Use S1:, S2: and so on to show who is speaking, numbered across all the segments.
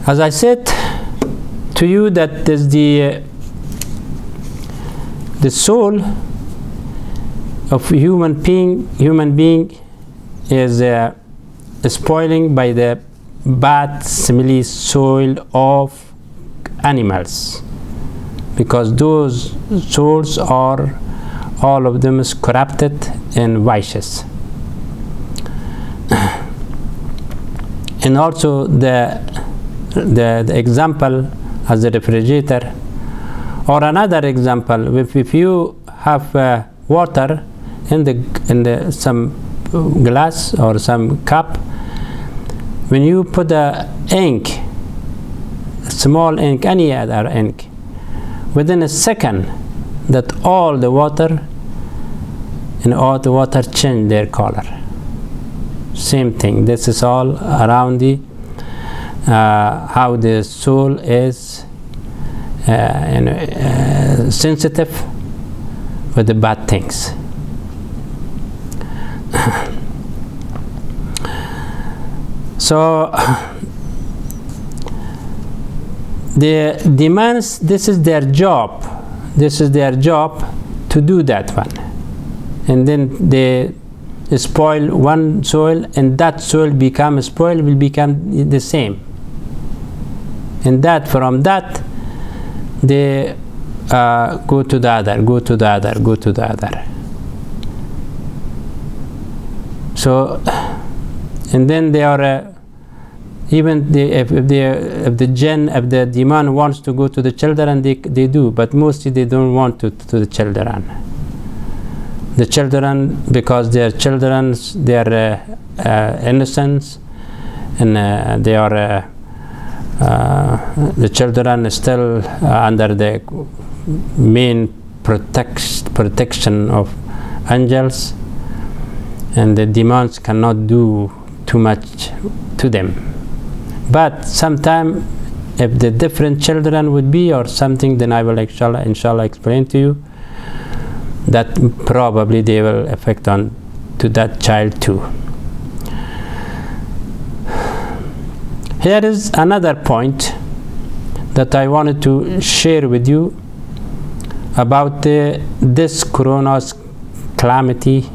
S1: As I said to you, that is the soul of human being is spoiling by the bad smelly soil of animals, because those souls are all of them is corrupted and vicious. And also the example as a refrigerator, or another example, if you have water in the some glass or some cup, when you put a ink, small ink, any other ink, within a second that all the water change their color. Same thing. This is all around the how the soul is sensitive with the bad things. So the demands, this is their job to do that one, and then they spoil one soil, and that soil will become the same, and that from that they go to the other. So, and then they are even if the demon wants to go to the children, they do, but mostly they don't want to the children. The children, because they are children, they are innocent, and they are the children are still under the main protection of angels, and the demons cannot do too much to them. But sometime, if the different children would be or something, then I will inshallah explain to you that probably they will affect on to that child too. Here is another point that I wanted to share with you about this corona's calamity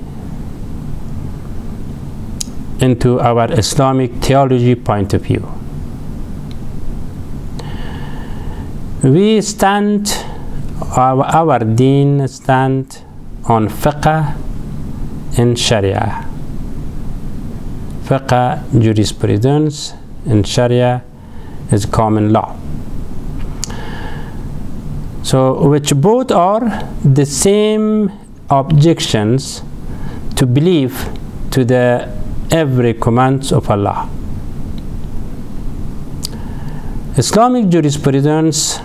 S1: into our Islamic theology point of view. We stand, our deen stand on fiqh and sharia. Fiqh, jurisprudence, and sharia is common law. So, which both are the same objections to belief to the every commands of Allah. Islamic jurisprudence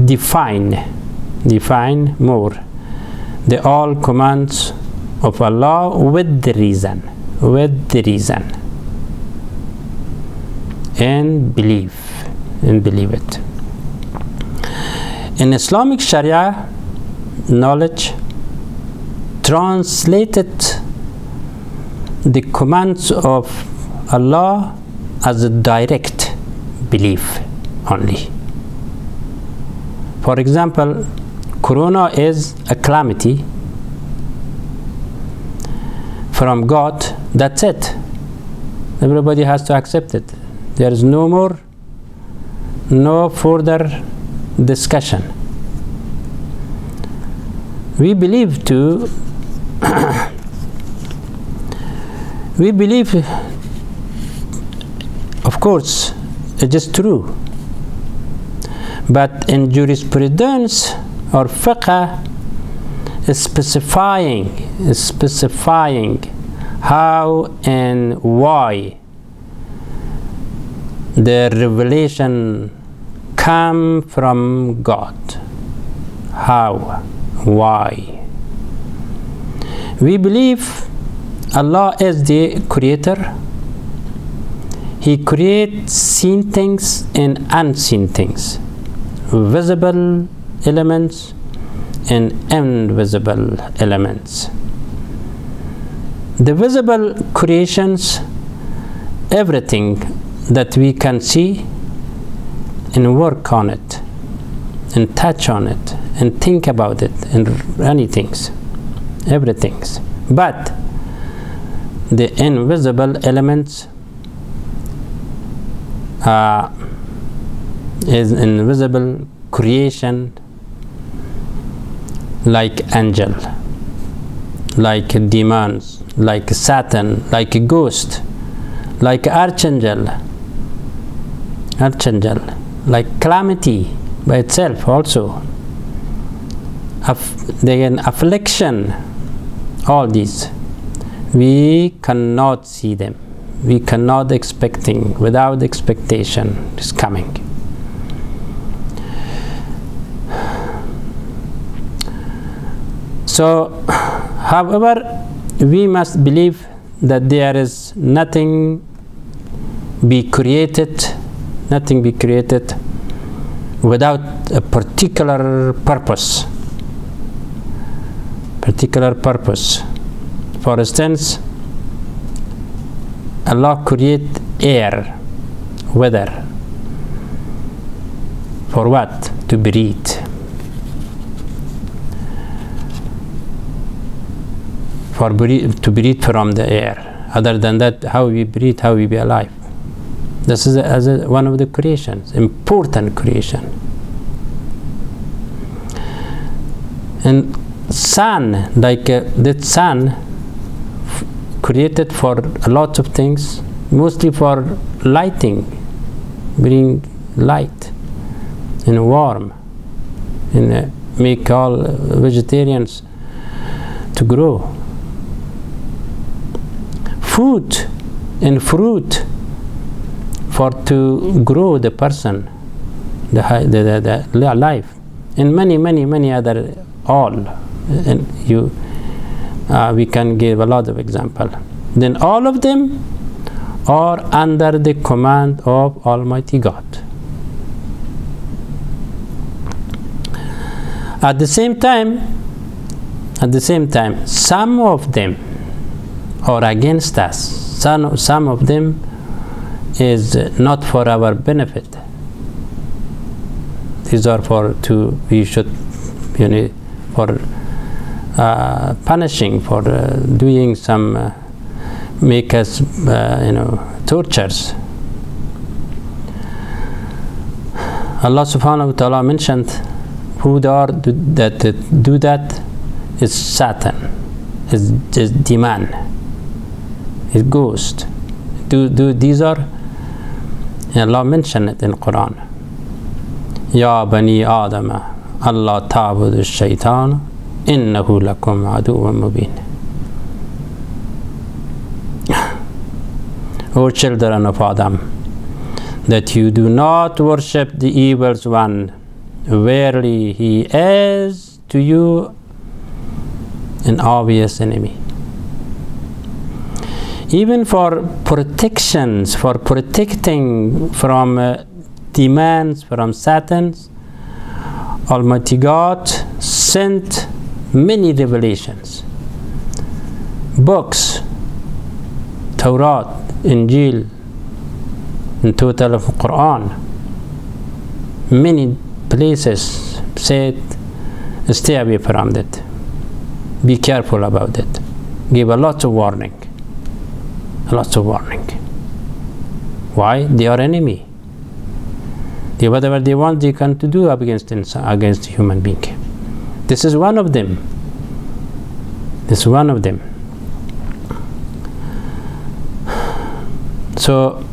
S1: define more the all commands of Allah with the reason, and believe it. In Islamic Sharia, knowledge translated the commands of Allah as a direct belief only. For example, Corona is a calamity from God. That's it. Everybody has to accept it. There is no further discussion. We believe of course, it is true. But in jurisprudence or fiqh is specifying how and why the revelation come from God. How? Why? We believe Allah is the creator. He creates seen things and unseen things, visible elements and invisible elements. The visible creations, everything that we can see and work on it and touch on it and think about it and many things, everything. But the invisible elements is invisible creation, like angel, like demons, like Satan, like a ghost, like archangel, like calamity by itself also, again affliction, all these we cannot see them, we cannot expecting, without expectation is coming. So however, we must believe that there is nothing be created without a particular purpose. For instance, Allah create air, weather. For what? To breathe. To breathe from the air. Other than that, how we breathe, how we be alive. This is one of the creations, important creation. And sun, like that sun created for a lot of things, mostly for lighting, bring light and warm, and make all vegetarians to grow. Food and fruit for to grow the person, the life, and many other all, and we can give a lot of example. Then all of them are under the command of Almighty God. At the same time, some of them are against us. Some of them is not for our benefit. These are we should, for punishing, for doing some, make us, tortures. Allah subhanahu wa ta'ala mentioned who they are that do that is Satan, is demon, is ghost. These are, Allah mentioned it in Quran. Ya bani Adam, Allah ta'budu shaitan, innahu lakum aduwwun mubin. O children of Adam, that you do not worship the evil one, verily he is to you an obvious enemy. Even for protections, for protecting from demons, from Satans, Almighty God sent many revelations, books, Torah, Injil, in total of Quran. Many places said, stay away from that. Be careful about it. Give a lot of warning. Why? They are enemy. Whatever they want, they can to do against human being. This is one of them. So,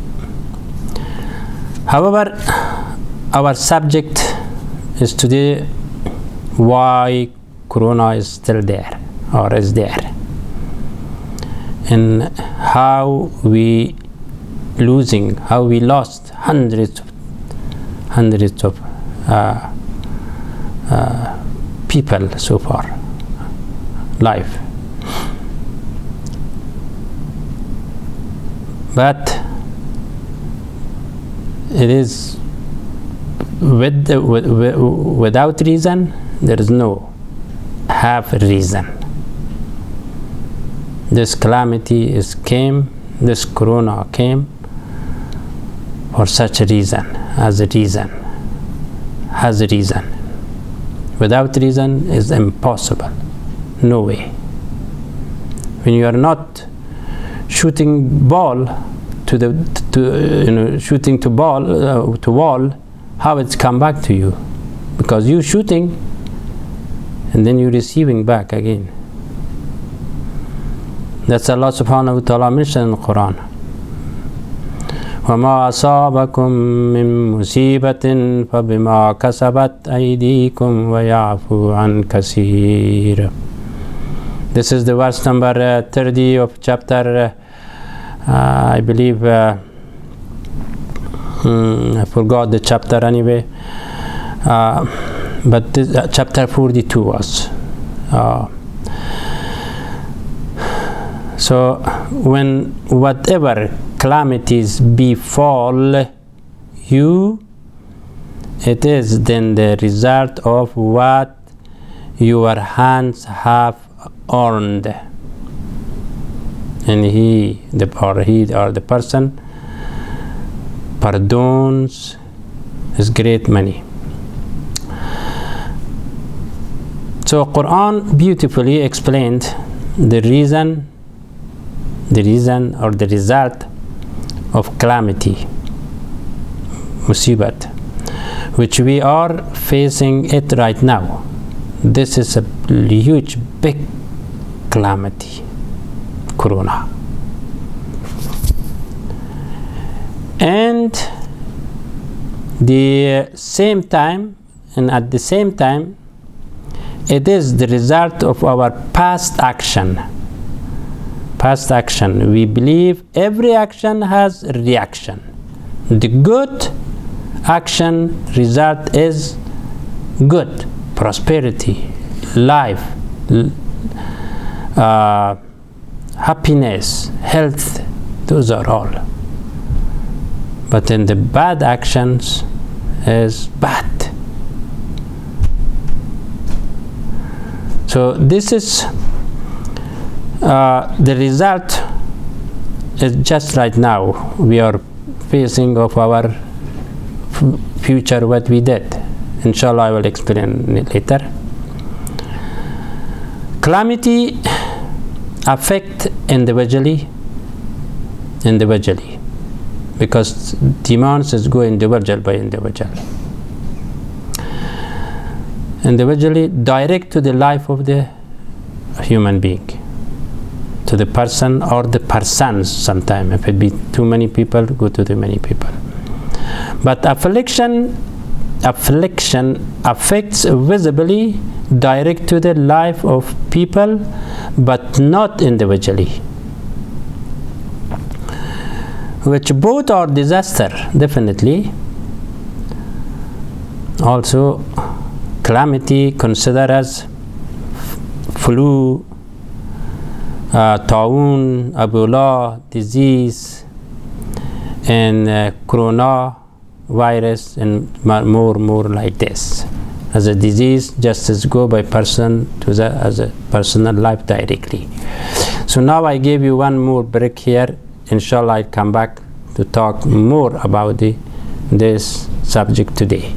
S1: however, our subject is today why Corona is still there, or is there, and how we lost hundreds of people so far, life. But it is without reason. There is no half reason. This calamity this Corona came for such a reason, has a reason. Without reason is impossible. No way. When you are not shooting ball shooting to wall, how it's come back to you? Because you shooting and then you receiving back again. That's Allah subhanahu wa ta'ala mentioned in the Quran. وَمَا أَصَابَكُم مِّن مُّصِيبَةٍ فَبِمَا كَسَبَتْ أَيْدِيكُمْ وَيَعْفُو عَن كَثِيرٍ. This is the verse number 30 of chapter, I believe, I forgot the chapter anyway, but this, chapter 42 was. So when whatever calamities befall you, it is then the result of what your hands have earned, and he or the person pardons his great money. So Quran beautifully explained the reason or the result of calamity, musibat, which we are facing it right now. This is a huge, big calamity, Corona. And at the same time, it is the result of our past action. We believe every action has a reaction. The good action result is good, prosperity, life, happiness, health. Those are all. But then the bad actions is bad. So this is the result is just right now we are facing of our future, what we did. Inshallah, I will explain it later. Calamity affect individually, because demands is go individual by individual. Individually direct to the life of the human being, to the person or the persons. Sometimes if it be too many people, go to the many people. But affliction affects visibly direct to the life of people, but not individually, which both are disaster, definitely. Also calamity considered as flu, ta'un, Ebola disease, and corona virus, and more like this. As a disease, just as go by person to as a personal life directly. So now I gave you one more break here. Inshallah, I'll come back to talk more about this subject today.